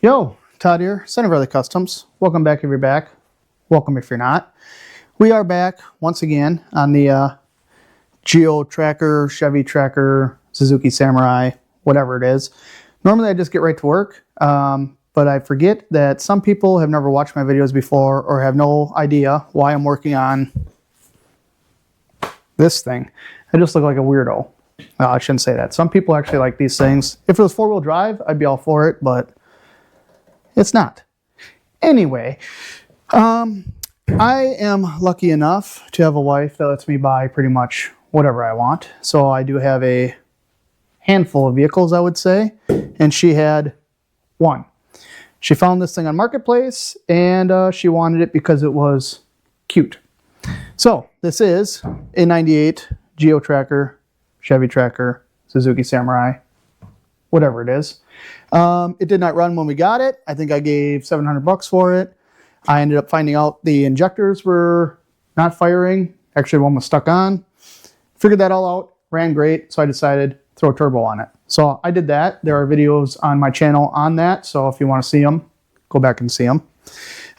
Yo, Todd here, Son of Early Customs. Welcome back if you're back. Welcome if you're not. We are back once again on the Geo Tracker, Chevy Tracker, Suzuki Samurai, whatever it is. Normally I just get right to work, but I forget that some people have never watched my videos before or have no idea why I'm working on this thing. I just look like a weirdo. No, I shouldn't say that. Some people actually like these things. If it was four-wheel drive, I'd be all for it, but it's not. Anyway, I am lucky enough to have a wife that lets me buy pretty much whatever I want. So I do have a handful of vehicles, I would say, and she had one. She found this thing on Marketplace, and she wanted it because it was cute. So this is a 98 Geo Tracker, Chevy Tracker, Suzuki Samurai, whatever it is. It did not run when we got it. I think I gave $700 for it. I ended up finding out the injectors were not firing. Actually, one was stuck on. Figured that all out. Ran great, so I decided to throw a turbo on it. So I did that. There are videos on my channel on that, so if you want to see them, go back and see them.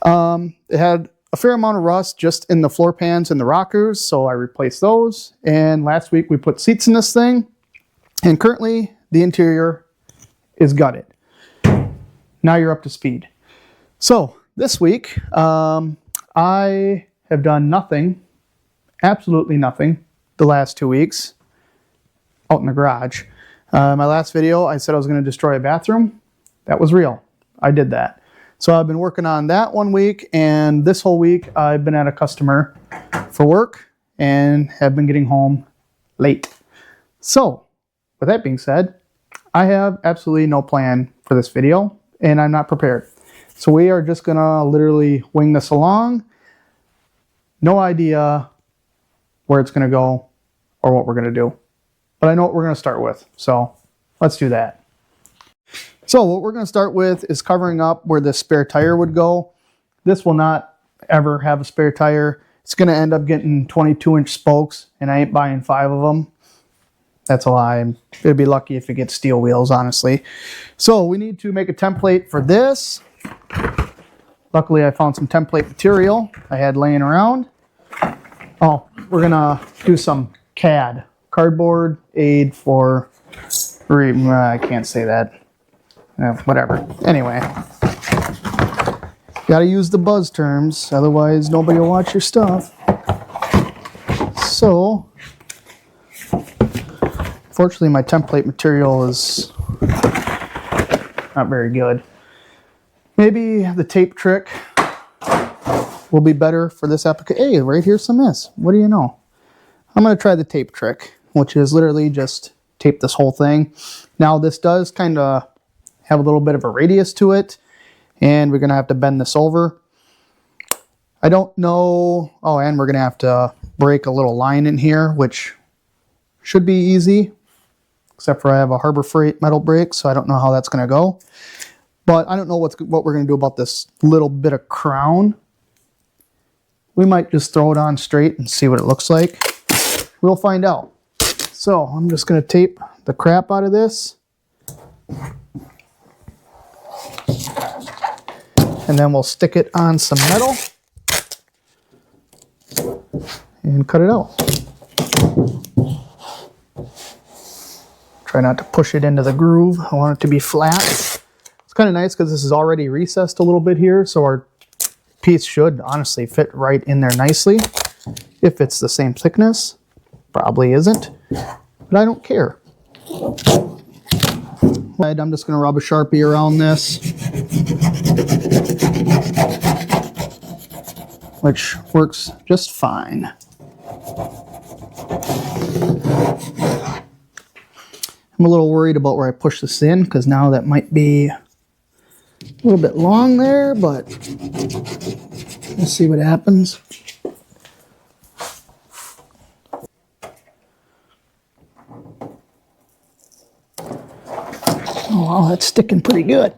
It had a fair amount of rust just in the floor pans and the rockers, so I replaced those. And last week we put seats in this thing, and currently the interior is gutted. Now you're up to speed. So this week, I have done nothing, absolutely nothing, the last 2 weeks out in the garage. My last video, I said I was going to destroy a bathroom. That was real. I did that. So I've been working on that 1 week, and this whole week I've been at a customer for work and have been getting home late. So with that being said, I have absolutely no plan for this video, and I'm not prepared. So we are just gonna literally wing this along. No idea where it's gonna go or what we're gonna do. But I know what we're gonna start with, so let's do that. So what we're gonna start with is covering up where the spare tire would go. This will not ever have a spare tire. It's gonna end up getting 22-inch spokes, and I ain't buying 5 of them. That's a lie. It'd be lucky if it gets steel wheels, honestly. So we need to make a template for this. Luckily, I found some template material I had laying around. Oh, we're gonna do some CAD, cardboard aid for, I can't say that. Whatever. Anyway, gotta use the buzz terms, otherwise nobody will watch your stuff. So, fortunately, my template material is not very good. Maybe the tape trick will be better for this application. Hey, right here's some this. What do you know? I'm going to try the tape trick, which is literally just tape this whole thing. Now, this does kind of have a little bit of a radius to it, and we're going to have to bend this over. I don't know. Oh, and we're going to have to break a little line in here, which should be easy. Except for I have a Harbor Freight metal brake, so I don't know how that's going to go. But I don't know what we're going to do about this little bit of crown. We might just throw it on straight and see what it looks like. We'll find out. So I'm just going to tape the crap out of this. And then we'll stick it on some metal and cut it out. Try not to push it into the groove. I want it to be flat. It's kind of nice because this is already recessed a little bit here, so our piece should honestly fit right in there nicely. If it's the same thickness, probably isn't, but I don't care. I'm just going to rub a Sharpie around this, which works just fine. I'm a little worried about where I push this in, because now that might be a little bit long there, but let's see what happens. Oh, wow, that's sticking pretty good.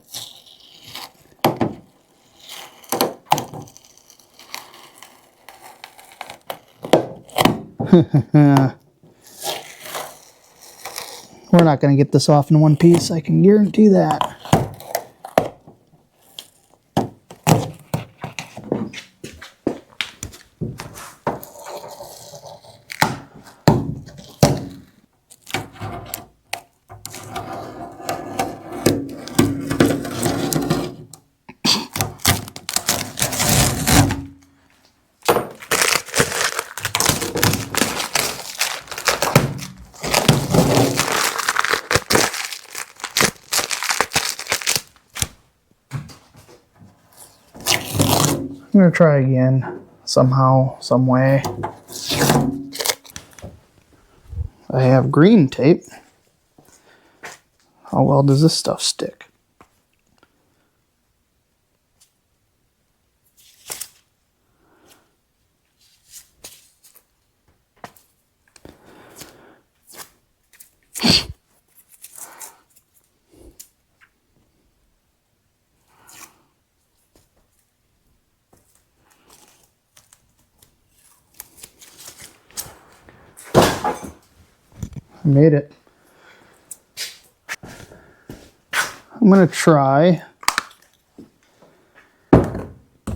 We're not going to get this off in one piece, I can guarantee that. I'm gonna try again somehow, some way. I have green tape. How well does this stuff stick? I made it. I'm gonna try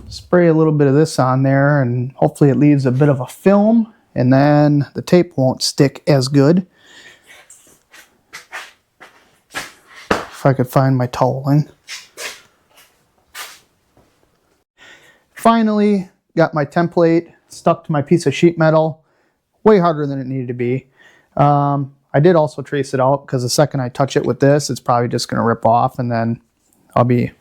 spray a little bit of this on there, and hopefully it leaves a bit of a film, and then the tape won't stick as good. If I could find my toweling. Finally got my template stuck to my piece of sheet metal. Way harder than it needed to be. I did also trace it out because the second I touch it with this, it's probably just going to rip off, and then I'll be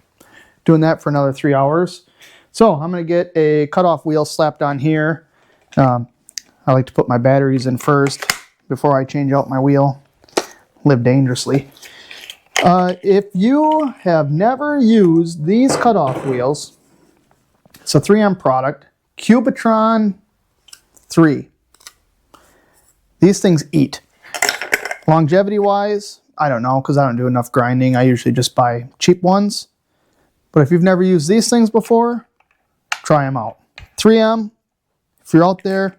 doing that for another 3 hours. So I'm going to get a cutoff wheel slapped on here. I like to put my batteries in first before I change out my wheel. Live dangerously. If you have never used these cutoff wheels, it's a 3M product, Cubitron 3. These things eat. Longevity wise, I don't know, because I don't do enough grinding. I usually just buy cheap ones. But if you've never used these things before, try them out. 3M, if you're out there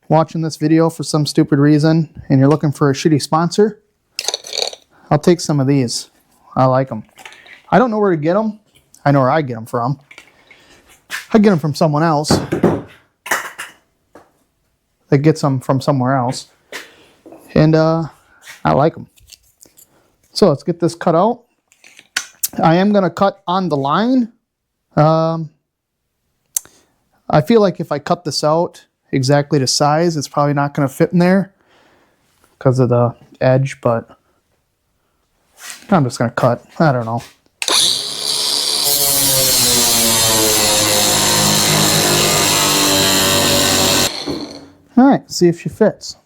watching this video for some stupid reason and you're looking for a shitty sponsor, I'll take some of these. I like them. I don't know where to get them. I know where I get them from. I get them from someone else that gets them from somewhere else. And I like them. So let's get this cut out. I am going to cut on the line. I feel like if I cut this out exactly to size, it's probably not going to fit in there because of the edge, but I'm just going to cut. I don't know. All right, see if she fits.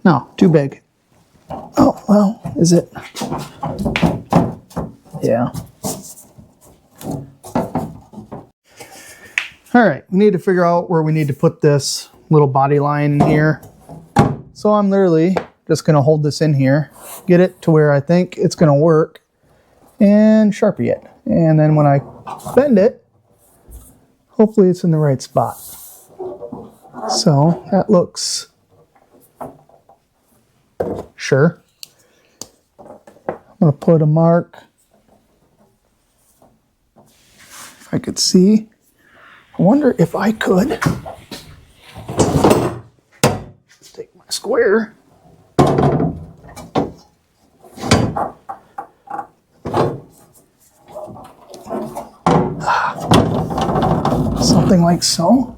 No, too big. Oh, well, is it? Yeah. All right, we need to figure out where we need to put this little body line in here. So I'm literally just going to hold this in here, get it to where I think it's going to work, and Sharpie it. And then when I bend it, hopefully it's in the right spot. So that looks sure. I'm going to put a mark. If I could see. I wonder if I could take my square. Something like so.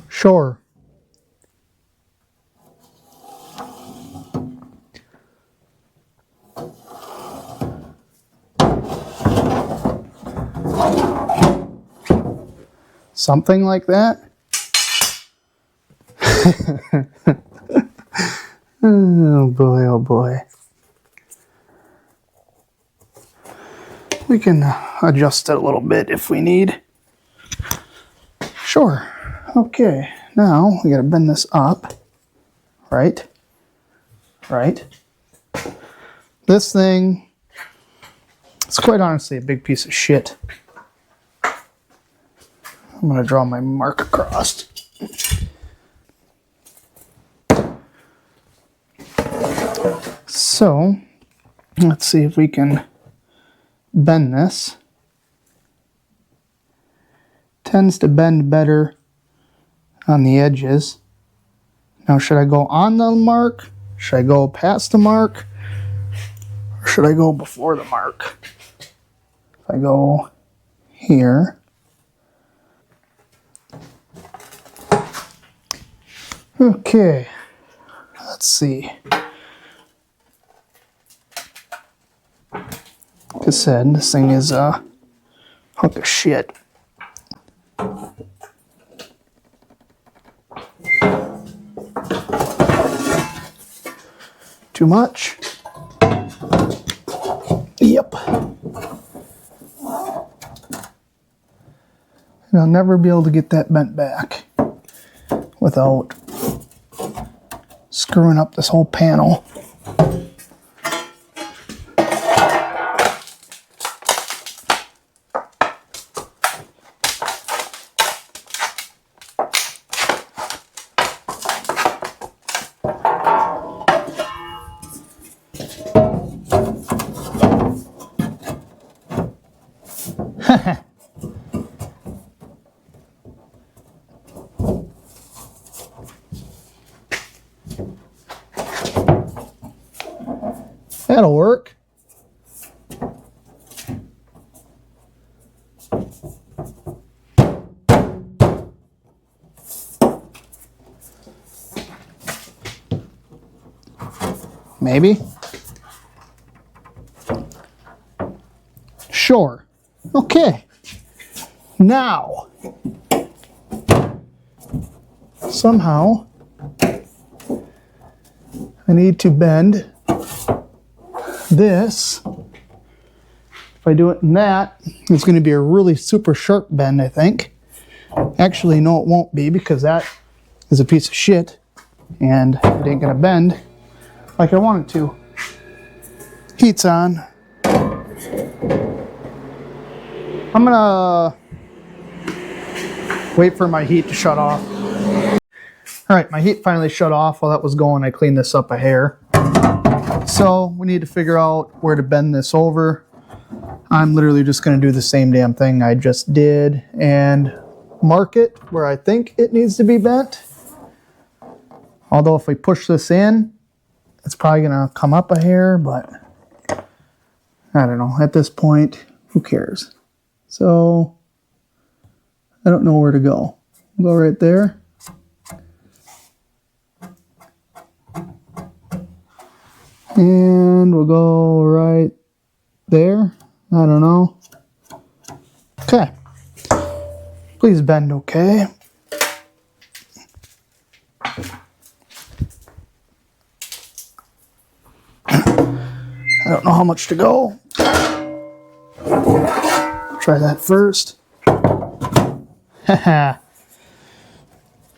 Sure. Something like that. Oh boy, oh boy. We can adjust it a little bit if we need. Sure. Okay, now we gotta bend this up. Right? Right? This thing, it's quite honestly a big piece of shit. I'm going to draw my mark across. So, let's see if we can bend this. Tends to bend better on the edges. Now, should I go on the mark? Should I go past the mark? Or should I go before the mark? If I go here. Okay, let's see. Like I said, this thing is a hunk of shit. Too much? Yep. And I'll never be able to get that bent back without screwing up this whole panel. That'll work. Maybe. Sure. Okay. Now, somehow, I need to bend this. If I do it in that, it's going to be a really super sharp bend, I think. Actually, no, it won't be, because that is a piece of shit and it ain't going to bend like I want it to. Heat's on. I'm going to wait for my heat to shut off. All right, my heat finally shut off. While that was going, I cleaned this up a hair. So we need to figure out where to bend this over. I'm literally just going to do the same damn thing I just did and mark it where I think it needs to be bent. Although if we push this in, it's probably going to come up a hair, but I don't know. At this point, who cares? So I don't know where to go. Go right there. And we'll go right there. I don't know. Okay. Please bend okay. I don't know how much to go. Try that first. Haha.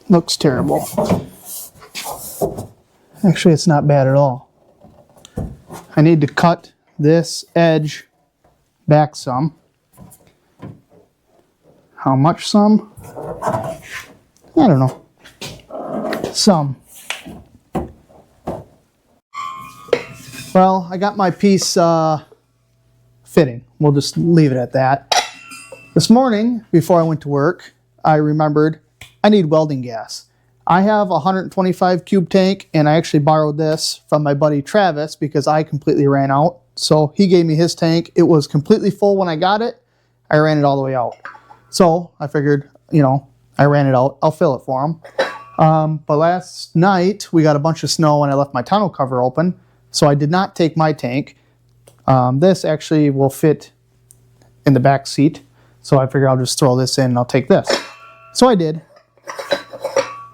Looks terrible. Actually, it's not bad at all. I need to cut this edge back some. How much some? I don't know. Some. Well, I got my piece fitting. We'll just leave it at that. This morning, before I went to work, I remembered I need welding gas. I have a 125 cube tank, and I actually borrowed this from my buddy Travis because I completely ran out. So he gave me his tank. It was completely full when I got it. I ran it all the way out. So I figured, you know, I ran it out. I'll fill it for him. But last night we got a bunch of snow and I left my tonneau cover open. So I did not take my tank. This actually will fit in the back seat. So I figured I'll just throw this in and I'll take this. So I did.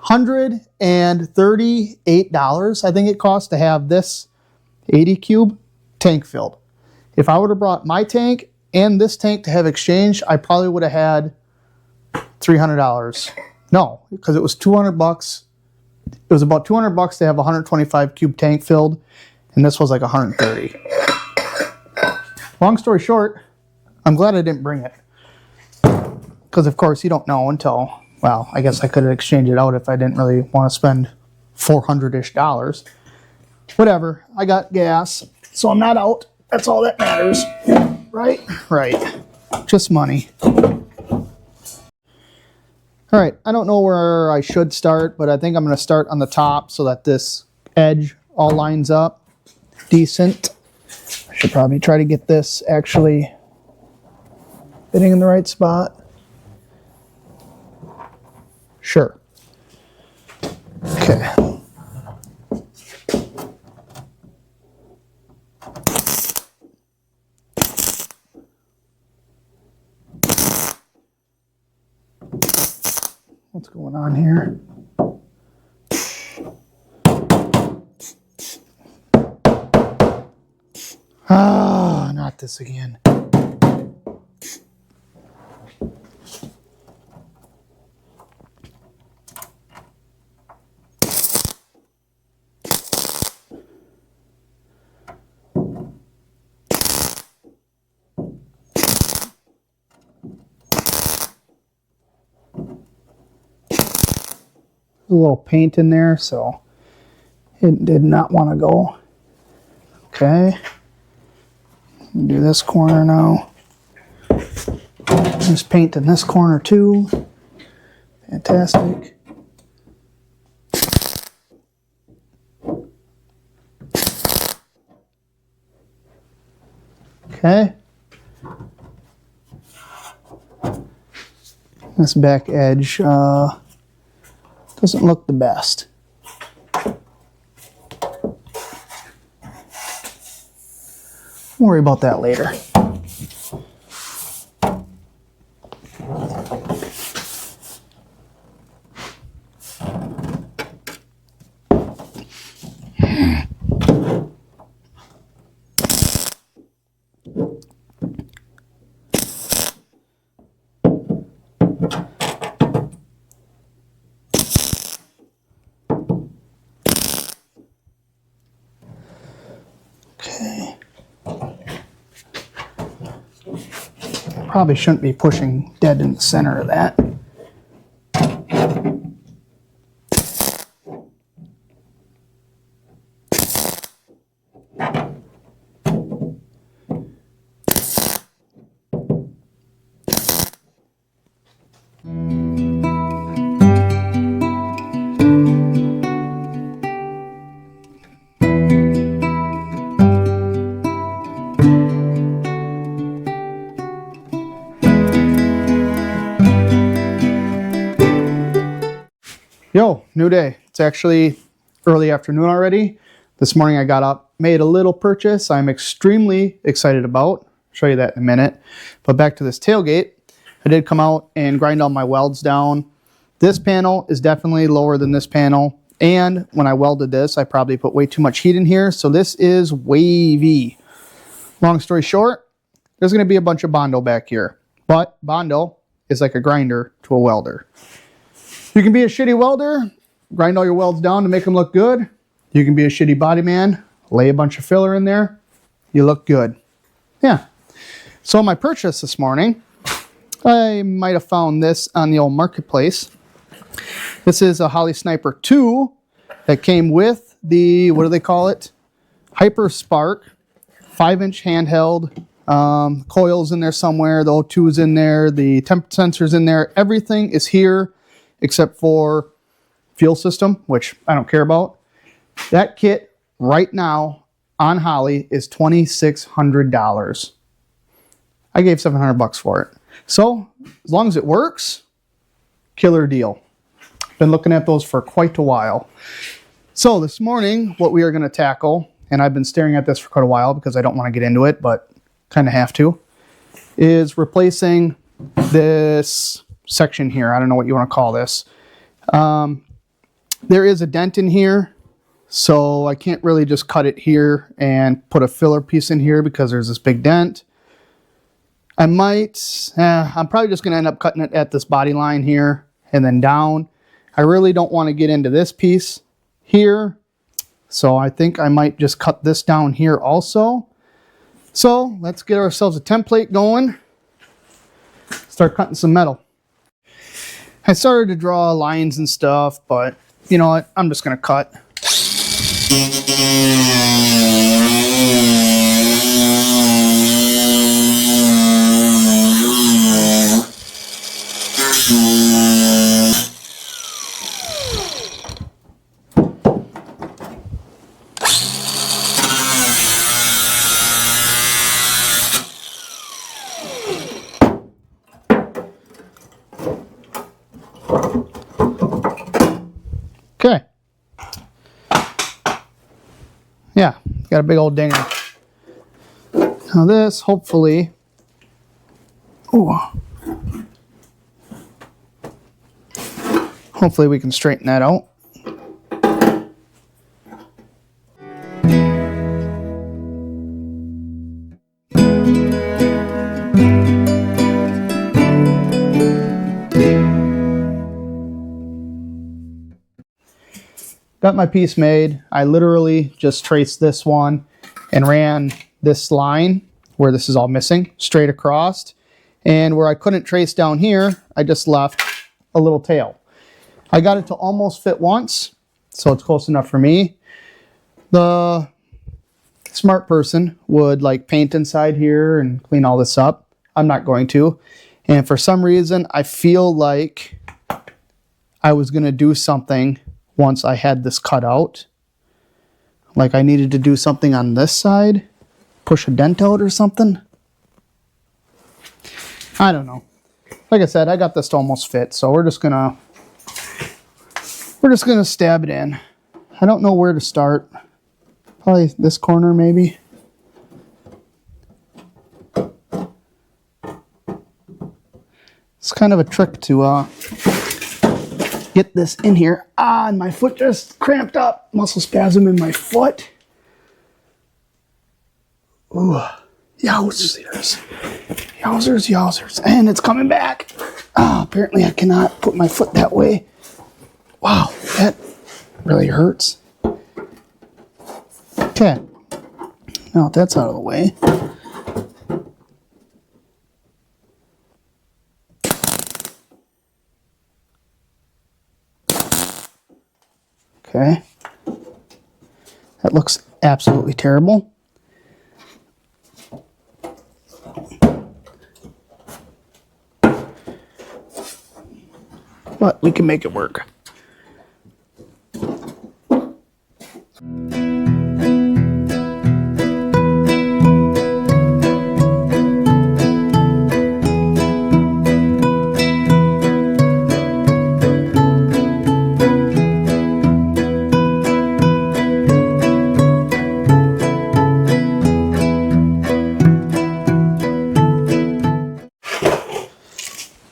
$138, I think it cost to have this 80 cube tank filled. If I would have brought my tank and this tank to have exchanged, I probably would have had $300. No, because it was 200 bucks. It was about 200 bucks to have a 125 cube tank filled, and this was like 130. Long story short, I'm glad I didn't bring it. Because of course you don't know until, well, I guess I could have exchanged it out if I didn't really want to spend $400-ish. Whatever, I got gas, so I'm not out. That's all that matters. Right? Right. Just money. All right, I don't know where I should start, but I think I'm going to start on the top so that this edge all lines up decent. I should probably try to get this actually fitting in the right spot. Sure. Okay. What's going on here? Ah, not this again. A little paint in there, so it did not want to go. Okay. Do this corner now. Just paint in this corner too. Fantastic. Okay. This back edge doesn't look the best. Worry about that later. Okay. Probably shouldn't be pushing dead in the center of that. Yo, new day. It's actually early afternoon already. This morning I got up, made a little purchase I'm extremely excited about. I'll show you that in a minute. But back to this tailgate, I did come out and grind all my welds down. This panel is definitely lower than this panel. And when I welded this, I probably put way too much heat in here. So this is wavy. Long story short, there's going to be a bunch of Bondo back here. But Bondo is like a grinder to a welder. You can be a shitty welder, grind all your welds down to make them look good. You can be a shitty body man, lay a bunch of filler in there, you look good. Yeah. So my purchase this morning, I might have found this on the old marketplace. This is a Holley Sniper 2 that came with the, what do they call it? Hyper Spark, 5-inch handheld. Coils in there somewhere, the O2 is in there, the temp sensor's in there. Everything is here except for fuel system, which I don't care about. That kit right now on Holley is $2,600. I gave $700 for it. So as long as it works, killer deal. Been looking at those for quite a while. So this morning, what we are going to tackle, and I've been staring at this for quite a while because I don't want to get into it, but kind of have to, is replacing this section here. I don't know what you want to call this. There is a dent in here, so I can't really just cut it here and put a filler piece in here because there's this big dent. I'm probably just going to end up cutting it at this body line here and then down. I really don't want to get into this piece here, so I think I might just cut this down here also. So let's get ourselves a template going. Start cutting some metal. I started to draw lines and stuff, but you know what? I'm just going to cut. Okay. Yeah, got a big old dinger. Now this, hopefully, hopefully we can straighten that out. Got my piece made. I literally just traced this one and ran this line where this is all missing straight across, and where I couldn't trace down here, I just left a little tail. I got it to almost fit once, so it's close enough for me. The smart person would like paint inside here and clean all this up. I'm not going to. And for some reason, I feel like I was going to do something once I had this cut out. Like I needed to do something on this side, push a dent out or something. I don't know. Like I said, I got this to almost fit, so we're just gonna stab it in. I don't know where to start. Probably this corner maybe. It's kind of a trick to get this in here. And my foot just cramped up. Muscle spasm in my foot. Ooh, yowzers. Yowzers, yowzers. And it's coming back. Apparently I cannot put my foot that way. Wow, that really hurts. Okay. Now that's out of the way. Okay. That looks absolutely terrible. But we can make it work.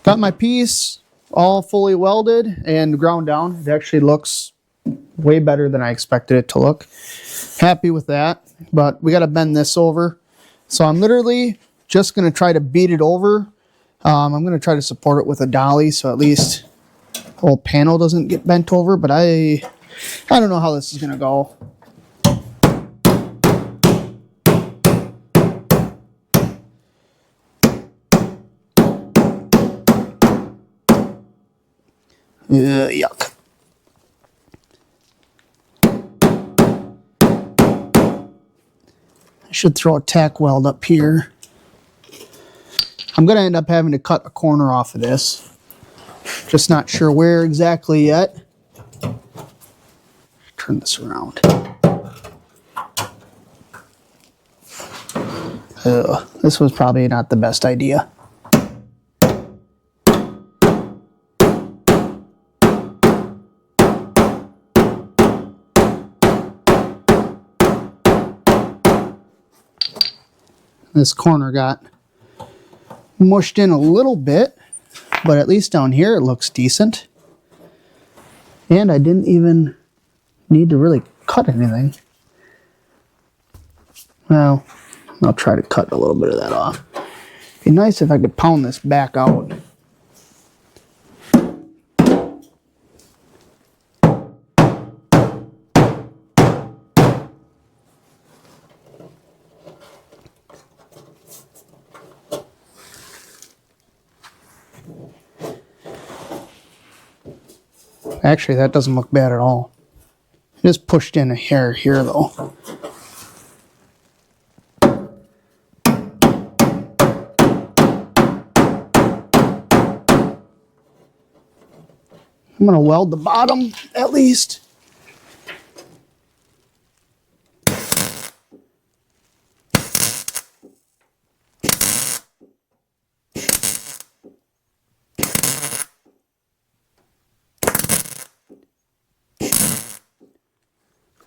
Got my piece all fully welded and ground down. It actually looks way better than I expected it to look. Happy with that, but we got to bend this over. So I'm literally just going to try to beat it over. I'm going to try to support it with a dolly so at least the whole panel doesn't get bent over, but I don't know how this is going to go. Yuck. I should throw a tack weld up here. I'm going to end up having to cut a corner off of this. Just not sure where exactly yet. Turn this around. This was probably not the best idea. This corner got mushed in a little bit, but at least down here it looks decent. And I didn't even need to really cut anything. Well, I'll try to cut a little bit of that off. It'd be nice if I could pound this back out. Actually, that doesn't look bad at all. Just pushed in a hair here, though. I'm going to weld the bottom, at least.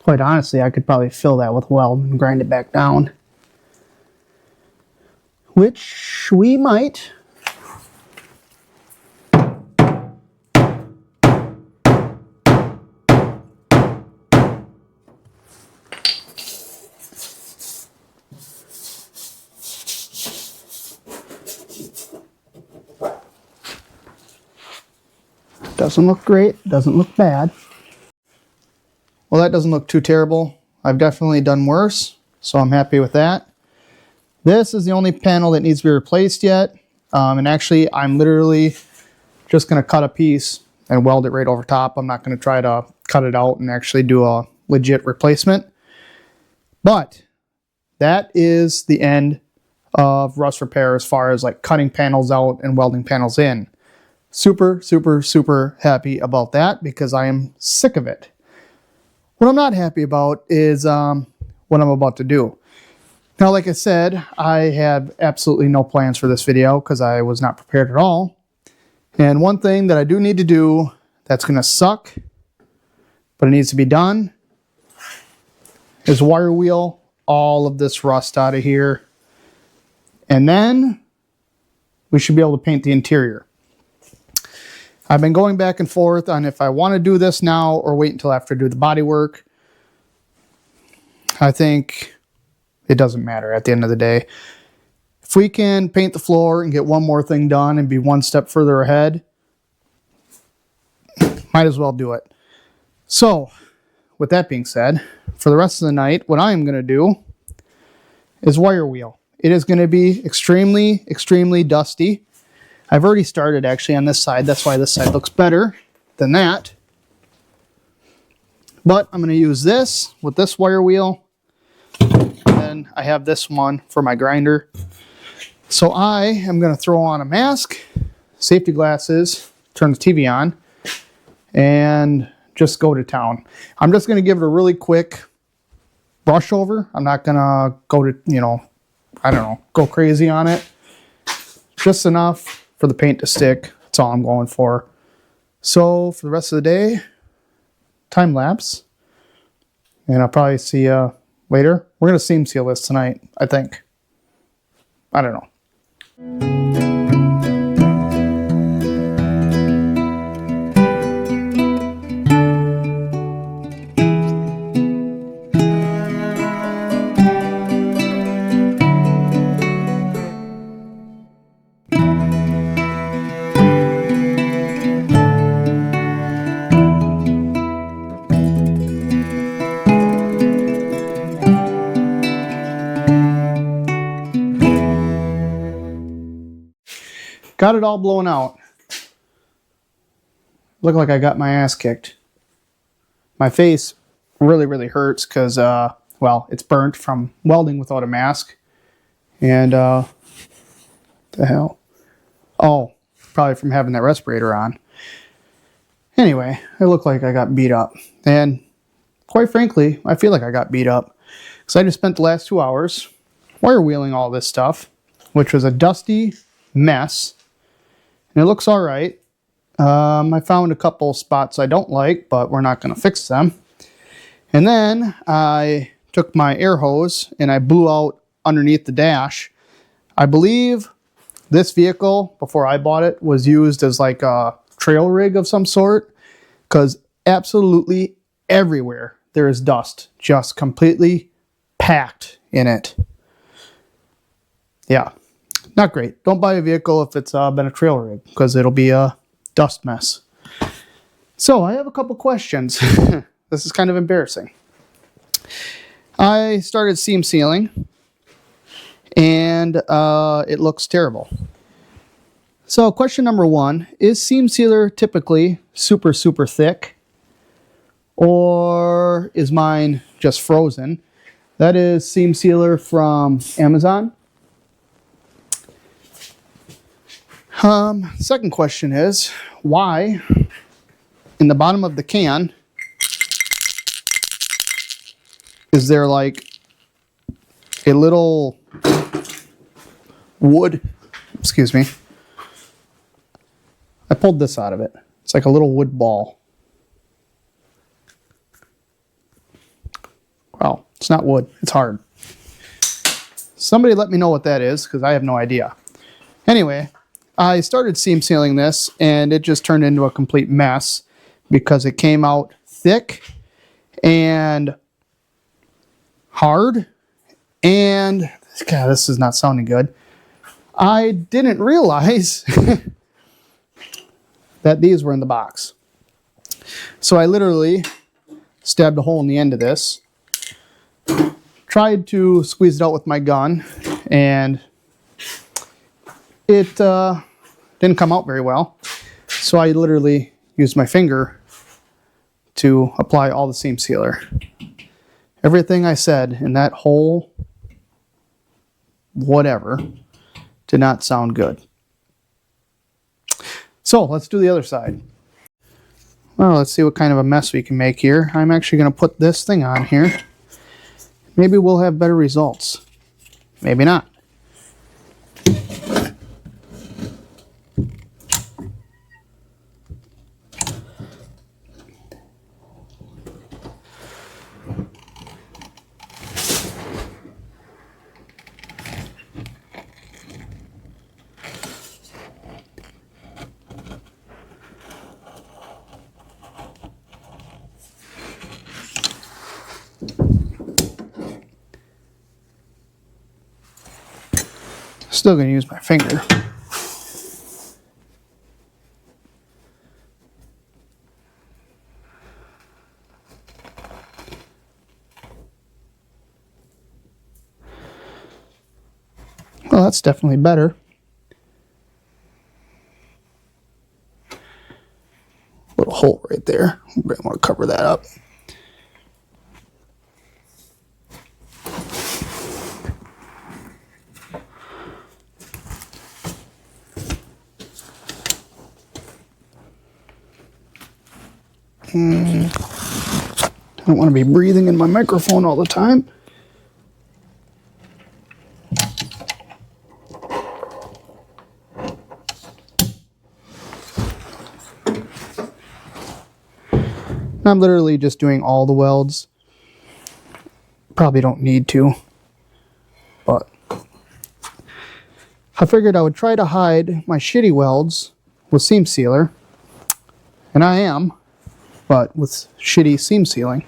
Quite honestly, I could probably fill that with weld and grind it back down. Which we might. Doesn't look great, doesn't look bad. Well, that doesn't look too terrible. I've definitely done worse, so I'm happy with that. This is the only panel that needs to be replaced yet. And actually, I'm literally just going to cut a piece and weld it right over top. I'm not going to try to cut it out and actually do a legit replacement. But that is the end of rust repair as far as like cutting panels out and welding panels in. Super, super, super happy about that because I am sick of it. What I'm not happy about is what I'm about to do. Now, like I said, I had absolutely no plans for this video because I was not prepared at all. And one thing that I do need to do that's going to suck, but it needs to be done, is wire wheel all of this rust out of here. And then we should be able to paint the interior. I've been going back and forth on if I want to do this now or wait until after I do the body work. I think it doesn't matter at the end of the day. If we can paint the floor and get one more thing done and be one step further ahead, might as well do it. So, with that being said, for the rest of the night, what I am going to do is wire wheel. It is going to be extremely, extremely dusty. I've already started actually on this side. That's why this side looks better than that. But I'm going to use this with this wire wheel. And I have this one for my grinder. So I am going to throw on a mask, safety glasses, turn the TV on, and just go to town. I'm just going to give it a really quick brush over. I'm not going to go to, I don't know, go crazy on it. Just enough for the paint to stick. That's all I'm going for. So for the rest of the day, time lapse. And I'll probably see you later. We're going to seam seal this tonight, I think. I don't know. Got it all blown out. Looked like I got my ass kicked. My face really, really hurts because, well, it's burnt from welding without a mask. And, the hell? Oh, probably from having that respirator on. Anyway, it looked like I got beat up. And quite frankly, I feel like I got beat up. Because I just spent the last 2 hours wire wheeling all this stuff, which was a dusty mess. And it looks all right. I found a couple spots I don't like, but we're not going to fix them. And then I took my air hose and I blew out underneath the dash. I believe this vehicle, before I bought it, was used as like a trail rig of some sort. Because absolutely everywhere there is dust. Just completely packed in it. Yeah. Not great. Don't buy a vehicle if it's been a trail rig, because it'll be a dust mess. So I have a couple questions. This is kind of embarrassing. I started seam sealing, and it looks terrible. So question number one, is seam sealer typically super, super thick? Or is mine just frozen? That is seam sealer from Amazon. Second question is, why in the bottom of the can is there like a little wood, excuse me, I pulled this out of it. It's like a little wood ball. It's not wood, it's hard. Somebody let me know what that is, because I have no idea. Anyway, I started seam sealing this, and it just turned into a complete mess because it came out thick and hard, and God, this is not sounding good. I didn't realize that these were in the box. So I literally stabbed a hole in the end of this, tried to squeeze it out with my gun, and it didn't come out very well. So I literally used my finger to apply all the seam sealer. Everything I said in that whole whatever did not sound good. So let's do the other side. Well, let's see what kind of a mess we can make here. I'm actually going to put this thing on here. Maybe we'll have better results. Maybe not. Still going to use my finger. Well, that's definitely better. Little hole right there. I want to cover that up. I don't want to be breathing in my microphone all the time. I'm literally just doing all the welds. Probably don't need to, but I figured I would try to hide my shitty welds with seam sealer, and I am, but with shitty seam sealing.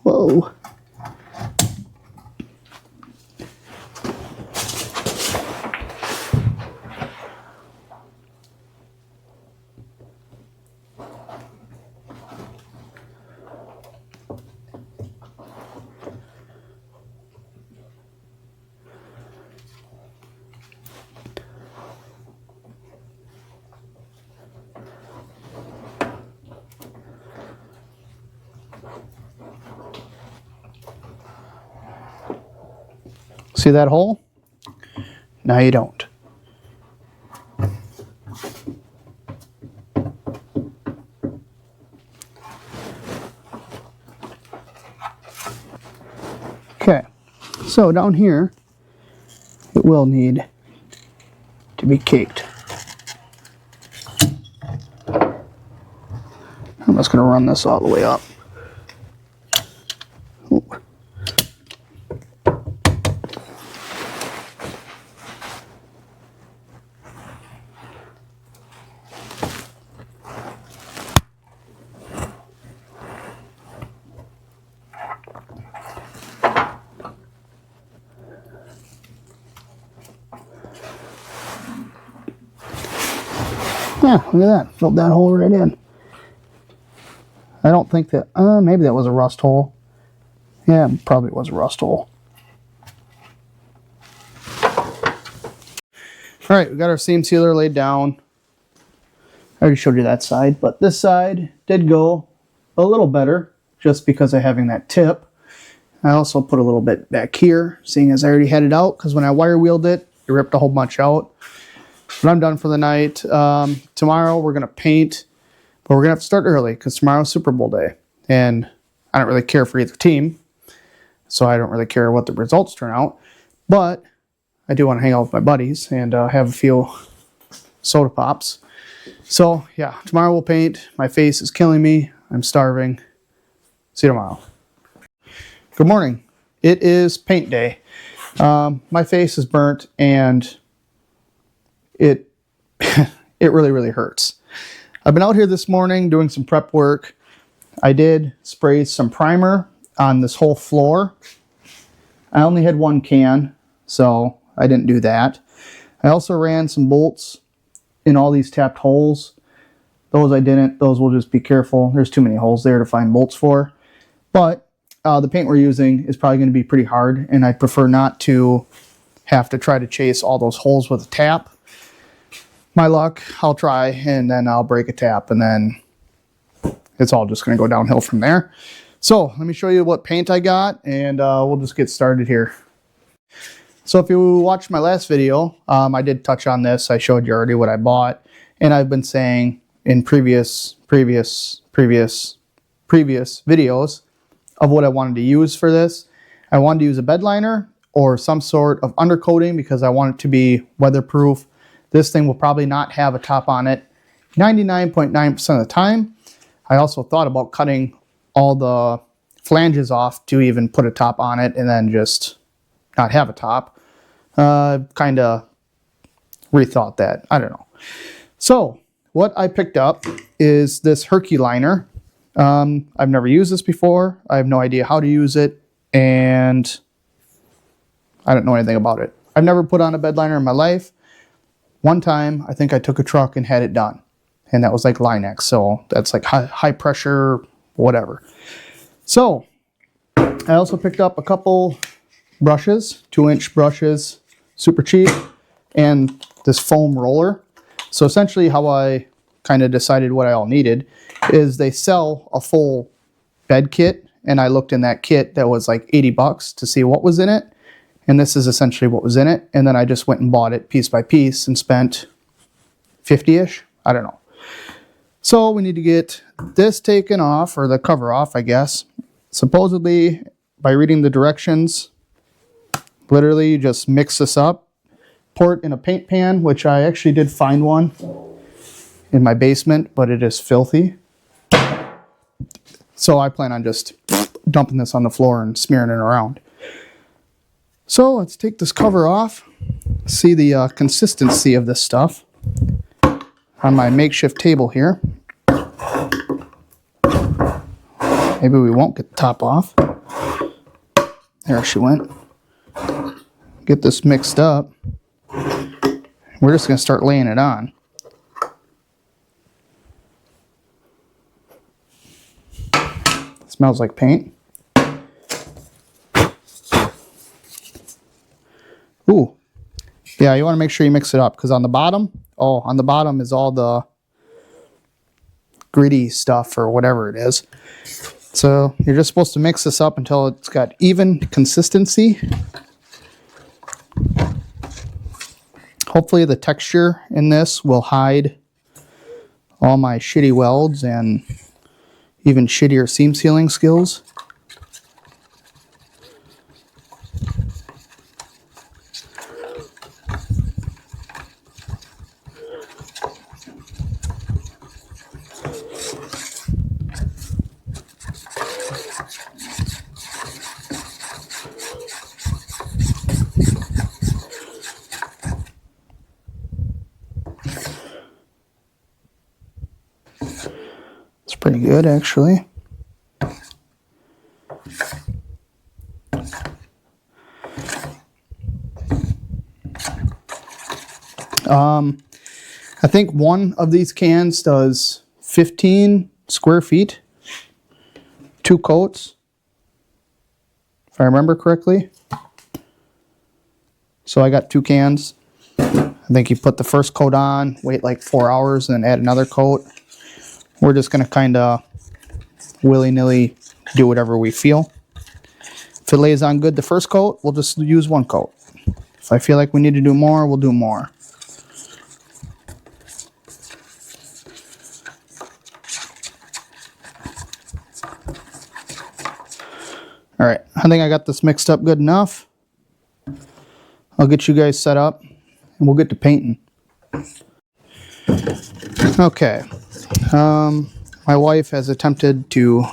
Whoa. See that hole? Now you don't. Okay, so down here, it will need to be caked. I'm just going to run this all the way up. Ooh. Yeah, look at that. Filled that hole right in. I don't think that, maybe that was a rust hole. Yeah, probably was a rust hole. Alright, we got our seam sealer laid down. I already showed you that side, but this side did go a little better just because of having that tip. I also put a little bit back here, seeing as I already had it out, because when I wire wheeled it, it ripped a whole bunch out. But I'm done for the night. Tomorrow we're going to paint, but we're going to have to start early because tomorrow's Super Bowl day. And I don't really care for either team, so I don't really care what the results turn out. But I do want to hang out with my buddies and have a few soda pops. So yeah, tomorrow we'll paint. My face is killing me. I'm starving. See you tomorrow. Good morning. It is paint day. My face is burnt and it really, really hurts. I've been out here this morning doing some prep work. I did spray some primer on this whole floor. I only had one can, so I didn't do that. I also ran some bolts in all these tapped holes. Those I didn't. Those will just be careful. There's too many holes there to find bolts for. But the paint we're using is probably going to be pretty hard, and I prefer not to have to try to chase all those holes with a tap. My luck, I'll try, and then I'll break a tap, and then it's all just going to go downhill from there. So let me show you what paint I got, and we'll just get started here. So if you watched my last video, I did touch on this. I showed you already what I bought, and I've been saying in previous videos of what I wanted to use for this. I wanted to use a bedliner or some sort of undercoating because I want it to be weatherproof. This thing will probably not have a top on it 99.9% of the time. I also thought about cutting all the flanges off to even put a top on it and then just not have a top. Kind of rethought that. I don't know. So what I picked up is this Herculiner. I've never used this before. I have no idea how to use it, and I don't know anything about it. I've never put on a bedliner in my life. One time, I think I took a truck and had it done, and that was like Linex, so that's like high pressure, whatever. So I also picked up a couple brushes, 2-inch brushes, super cheap, and this foam roller. So essentially how I kind of decided what I all needed is they sell a full bed kit, and I looked in that kit that was like 80 bucks to see what was in it, and this is essentially what was in it. And then I just went and bought it piece by piece and spent 50-ish, I don't know. So we need to get this taken off, or the cover off, I guess. Supposedly, by reading the directions, literally you just mix this up, pour it in a paint pan, which I actually did find one in my basement, but it is filthy. So I plan on just dumping this on the floor and smearing it around. So let's take this cover off, see the consistency of this stuff on my makeshift table here. Maybe we won't get the top off. There she went. Get this mixed up. We're just going to start laying it on. Smells like paint. Ooh. Yeah, you want to make sure you mix it up, because on the bottom is all the gritty stuff or whatever it is. So you're just supposed to mix this up until it's got even consistency. Hopefully the texture in this will hide all my shitty welds and even shittier seam sealing skills. It's pretty good, actually. I think one of these cans does 15 square feet, 2 coats, if I remember correctly. So I got 2 cans. I think you put the first coat on, wait like 4 hours, and then add another coat. We're just going to kind of willy-nilly do whatever we feel. If it lays on good the first coat, we'll just use one coat. If I feel like we need to do more, we'll do more. All right, I think I got this mixed up good enough. I'll get you guys set up and we'll get to painting. Okay, my wife has attempted to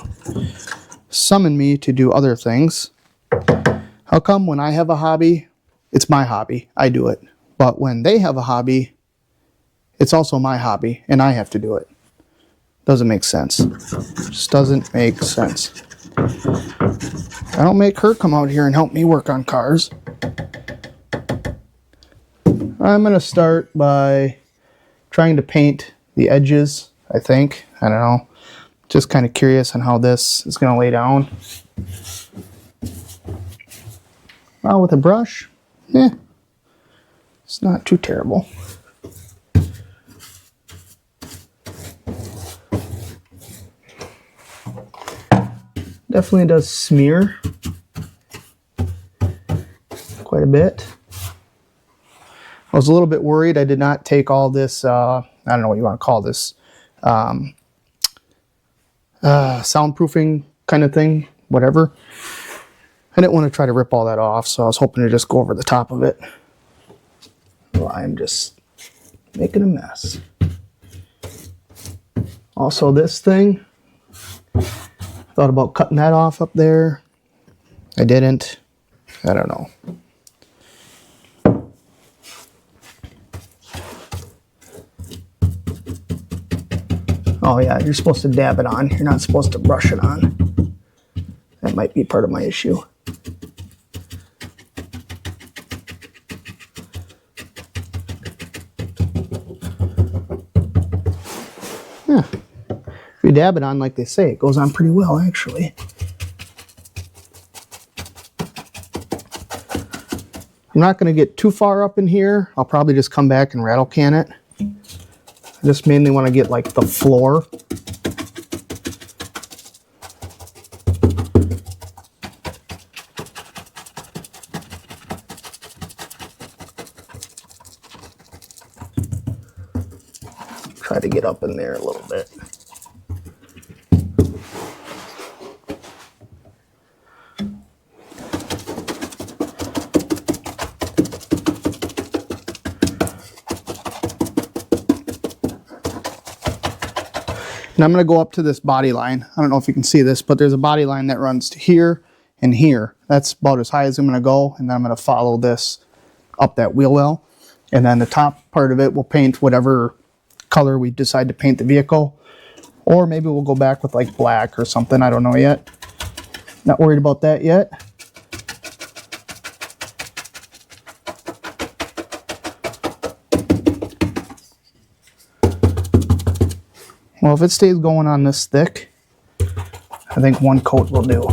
summon me to do other things. How come when I have a hobby, it's my hobby, I do it. But when they have a hobby, it's also my hobby and I have to do it. Doesn't make sense. Just doesn't make sense. I don't make her come out here and help me work on cars. I'm going to start by trying to paint the edges, I think. I don't know. Just kind of curious on how this is going to lay down. Well, with a brush, it's not too terrible. Definitely does smear quite a bit. I was a little bit worried. I did not take all this, I don't know what you want to call this, soundproofing kind of thing, whatever. I didn't want to try to rip all that off, so I was hoping to just go over the top of it. Well, I'm just making a mess. Also, this thing, thought about cutting that off up there. I didn't. I don't know. Oh yeah, you're supposed to dab it on. You're not supposed to brush it on. That might be part of my issue. Yeah. If you dab it on like they say, it goes on pretty well actually. I'm not going to get too far up in here. I'll probably just come back and rattle can it. I just mainly want to get like the floor. Try to get up in there a little bit. And I'm going to go up to this body line. I don't know if you can see this, but there's a body line that runs to here and here. That's about as high as I'm going to go. And then I'm going to follow this up that wheel well. And then the top part of it, we'll paint whatever color we decide to paint the vehicle. Or maybe we'll go back with like black or something. I don't know yet. Not worried about that yet. Well, if it stays going on this thick, I think one coat will do.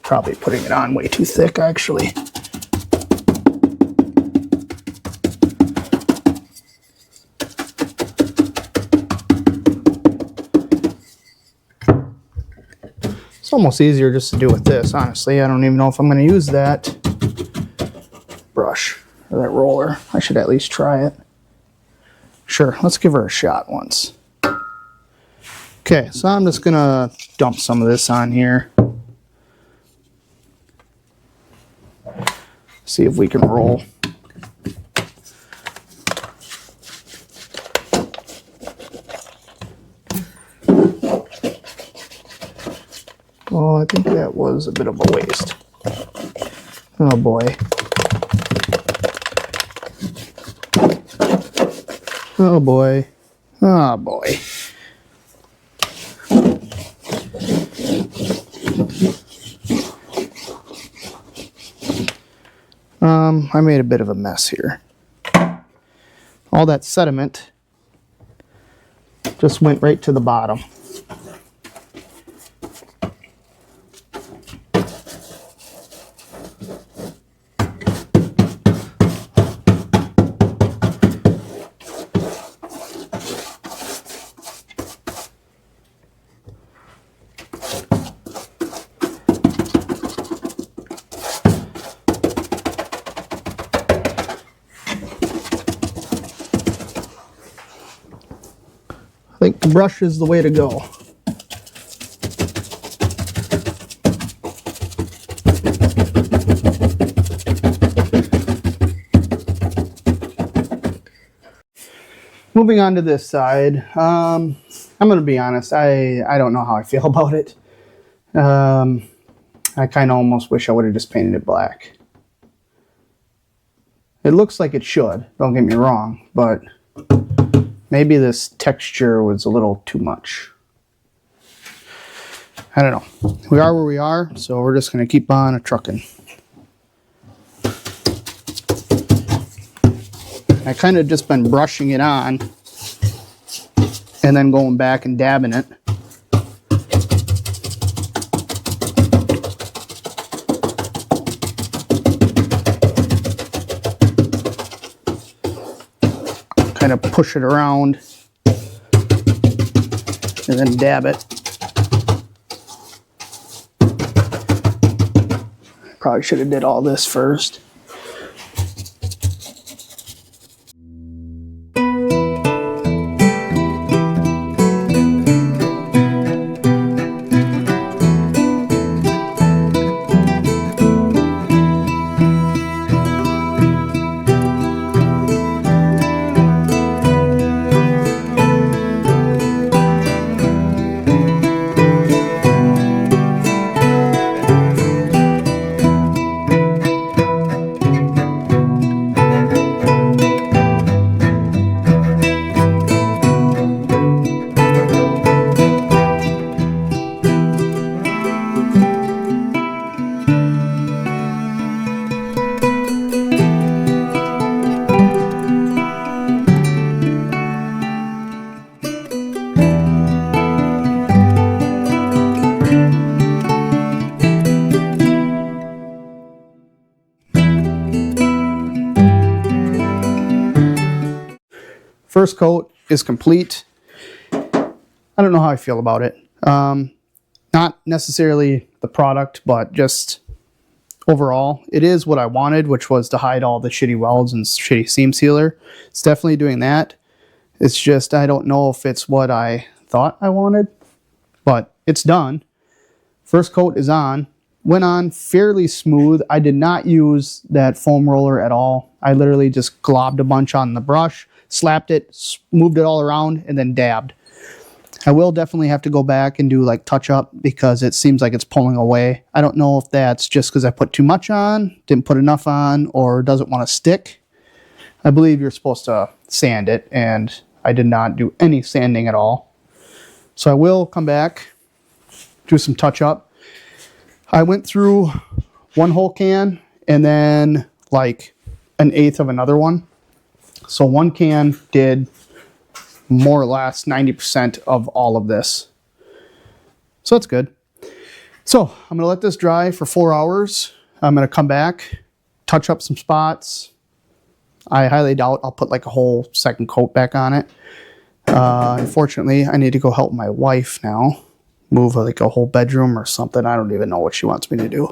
Probably putting it on way too thick, actually. It's almost easier just to do with this, honestly. I don't even know if I'm going to use that brush. That roller. I should at least try it. Sure, let's give her a shot once. Okay, so I'm just gonna dump some of this on here. See if we can roll. Oh, I think that was a bit of a waste. Oh boy. Oh boy. Oh boy. I made a bit of a mess here. All that sediment just went right to the bottom. brush is the way to go. Moving on to this side, I'm going to be honest, I don't know how I feel about it. I kind of almost wish I would have just painted it black. It looks like it should, don't get me wrong, but maybe this texture was a little too much. I don't know. We are where we are, so we're just going to keep on trucking. I kind of just been brushing it on and then going back and dabbing it. Kind of push it around and then dab it. Probably should have did all this first. First coat is complete. I don't know how I feel about it. Not necessarily the product, but just overall, it is what I wanted, which was to hide all the shitty welds and shitty seam sealer. It's definitely doing that. It's just, I don't know if it's what I thought I wanted, but it's done. First coat is on. Went on fairly smooth. I did not use that foam roller at all. I literally just globbed a bunch on the brush, slapped it, moved it all around, and then dabbed. I will definitely have to go back and do like touch up because it seems like it's pulling away. I don't know if that's just because I put too much on, didn't put enough on, or doesn't want to stick. I believe you're supposed to sand it, and I did not do any sanding at all. So I will come back, do some touch up. I went through one whole can and then like an eighth of another one. So one can did more or less 90% of all of this. So that's good. So I'm going to let this dry for 4 hours. I'm going to come back, touch up some spots. I highly doubt I'll put like a whole second coat back on it. Unfortunately, I need to go help my wife now. Move like a whole bedroom or something. I don't even know what she wants me to do.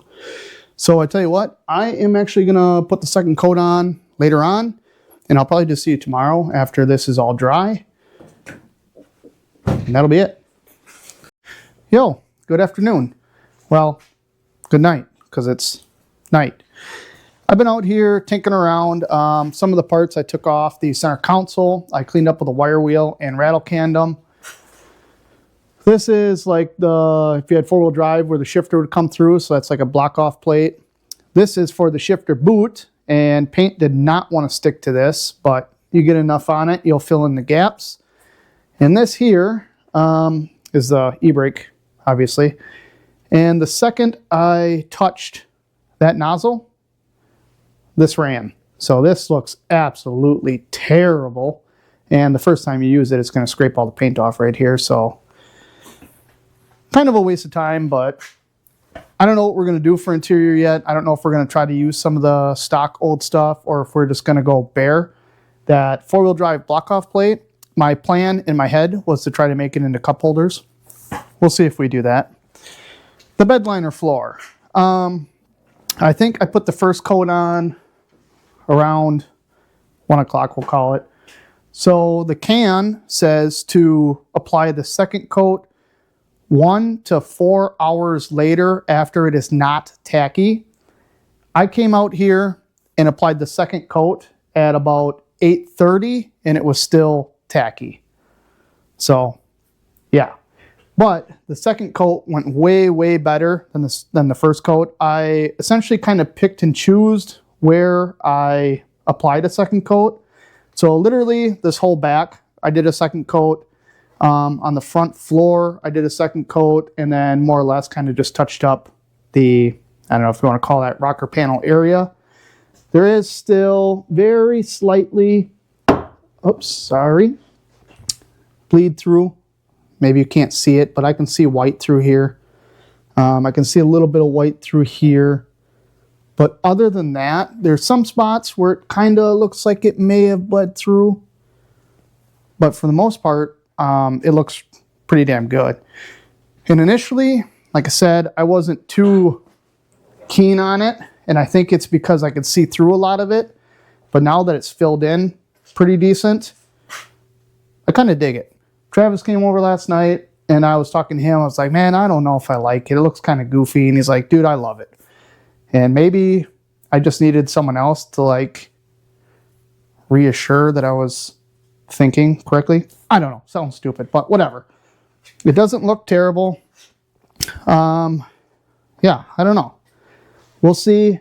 So I tell you what, I am actually going to put the second coat on later on. And I'll probably just see you tomorrow after this is all dry. And that'll be it. Yo, good afternoon. Well, good night, because it's night. I've been out here tinkering around. Some of the parts I took off the center console. I cleaned up with a wire wheel and rattle canned them. This is like if you had four-wheel drive where the shifter would come through, so that's like a block-off plate. This is for the shifter boot, and paint did not want to stick to this, but you get enough on it, you'll fill in the gaps. And this here is the e-brake, obviously. And the second I touched that nozzle, this ran. So this looks absolutely terrible. And the first time you use it, it's going to scrape all the paint off right here. So kind of a waste of time, but I don't know what we're going to do for interior yet. I don't know if we're going to try to use some of the stock old stuff or if we're just going to go bare. That four-wheel drive block-off plate, my plan in my head was to try to make it into cup holders. We'll see if we do that. The Bedliner floor. I think I put the first coat on around 1 o'clock, we'll call it. So the can says to apply the second coat 1 to 4 hours later after it is not tacky. I came out here and applied the second coat at about 8:30 and it was still tacky. So yeah, but the second coat went way better than the first coat. I essentially kind of picked and chose where I applied a second coat. So literally this whole back, I did a second coat. On the front floor, I did a second coat, and then more or less kind of just touched up the, I don't know if you want to call that rocker panel area. There is still very slightly, oops, sorry, bleed through. Maybe you can't see it, but I can see white through here. I can see a little bit of white through here. But other than that, there's some spots where it kind of looks like it may have bled through. But for the most part, it looks pretty damn good. And initially, like I said, I wasn't too keen on it. And I think it's because I could see through a lot of it. But now that it's filled in pretty decent, I kind of dig it. Travis came over last night and I was talking to him. I was like, man, I don't know if I like it. It looks kind of goofy. And he's like, dude, I love it. And maybe I just needed someone else to like reassure that I was thinking correctly. I don't know. Sounds stupid, but whatever. It doesn't look terrible. Yeah, I don't know. We'll see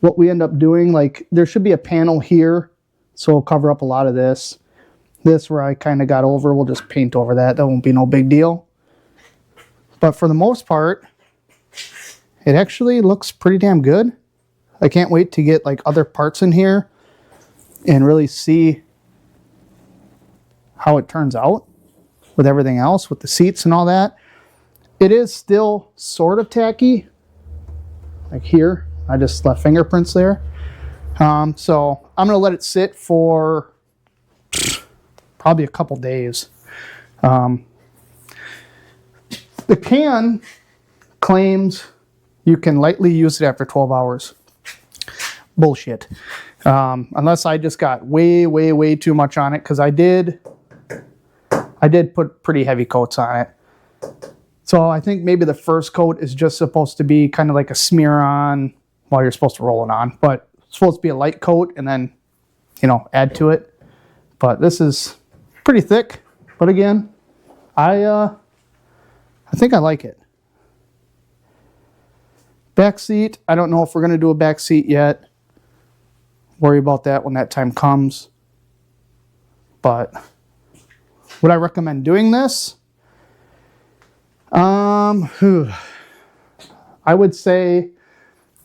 what we end up doing. Like, there should be a panel here, so it'll cover up a lot of this. This where I kind of got over, we'll just paint over that. That won't be no big deal. But for the most part, it actually looks pretty damn good. I can't wait to get like other parts in here and really see how it turns out with everything else, with the seats and all that. It is still sort of tacky. Like here, I just left fingerprints there. So I'm gonna let it sit for probably a couple days. The can claims you can lightly use it after 12 hours. Bullshit. Unless I just got way too much on it, because I did put pretty heavy coats on it. So I think maybe the first coat is just supposed to be kind of like a smear on while you're supposed to roll it on. But it's supposed to be a light coat and then, you know, add to it. But this is pretty thick. But again, I think I like it. Back seat, I don't know if we're going to do a back seat yet. Worry about that when that time comes. But would I recommend doing this? I would say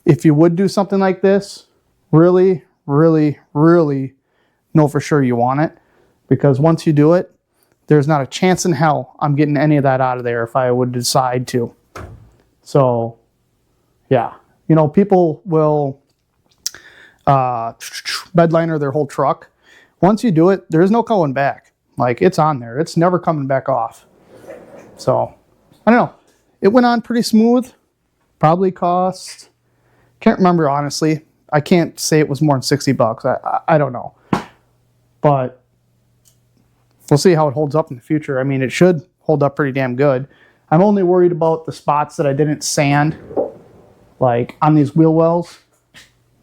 if you would do something like this, really know for sure you want it. Because once you do it, there's not a chance in hell I'm getting any of that out of there if I would decide to. So, yeah. You know, people will bedliner their whole truck. Once you do it, there's no going back. Like, it's on there. It's never coming back off. So, I don't know. It went on pretty smooth. Probably cost, can't remember honestly. I can't say it was more than $60. I don't know. But we'll see how it holds up in the future. I mean, it should hold up pretty damn good. I'm only worried about the spots that I didn't sand, like on these wheel wells.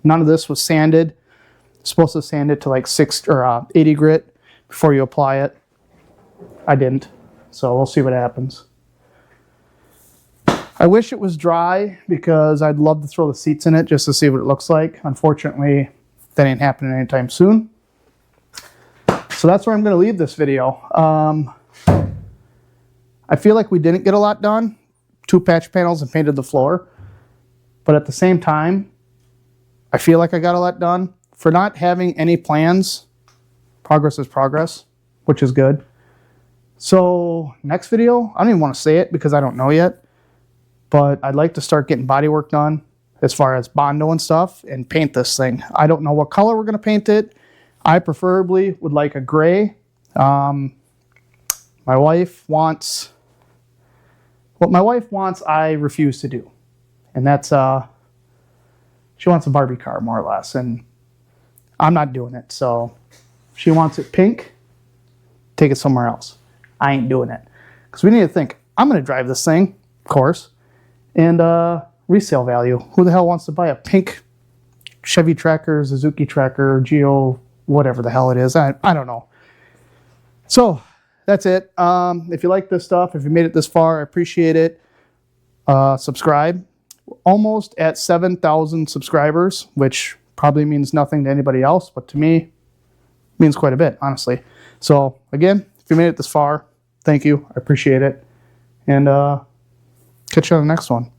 None of this was sanded. Supposed to sand it to like 80 grit before you apply it. I didn't. So we'll see what happens. I wish it was dry because I'd love to throw the seats in it just to see what it looks like. Unfortunately, that ain't happening anytime soon. So that's where I'm going to leave this video. I feel like we didn't get a lot done. 2 patch panels and painted the floor. But at the same time, I feel like I got a lot done. For not having any plans, progress is progress, which is good. So next video, I don't even want to say it because I don't know yet. But I'd like to start getting body work done as far as Bondo and stuff and paint this thing. I don't know what color we're going to paint it. I preferably would like a gray. My wife wants... What my wife wants, I refuse to do. And that's... she wants a Barbie car, more or less. And I'm not doing it. So She wants it pink. Take it somewhere else. I ain't doing it. Because we need to think, I'm going to drive this thing, of course, and resale value. Who the hell wants to buy a pink Chevy Tracker, Suzuki Tracker, Geo, whatever the hell it is? I don't know. So that's it. If you like this stuff, if you made it this far, I appreciate it. Subscribe. Almost at 7,000 subscribers, which probably means nothing to anybody else, but to me, means quite a bit, honestly. So again, if you made it this far, thank you. I appreciate it. And catch you on the next one.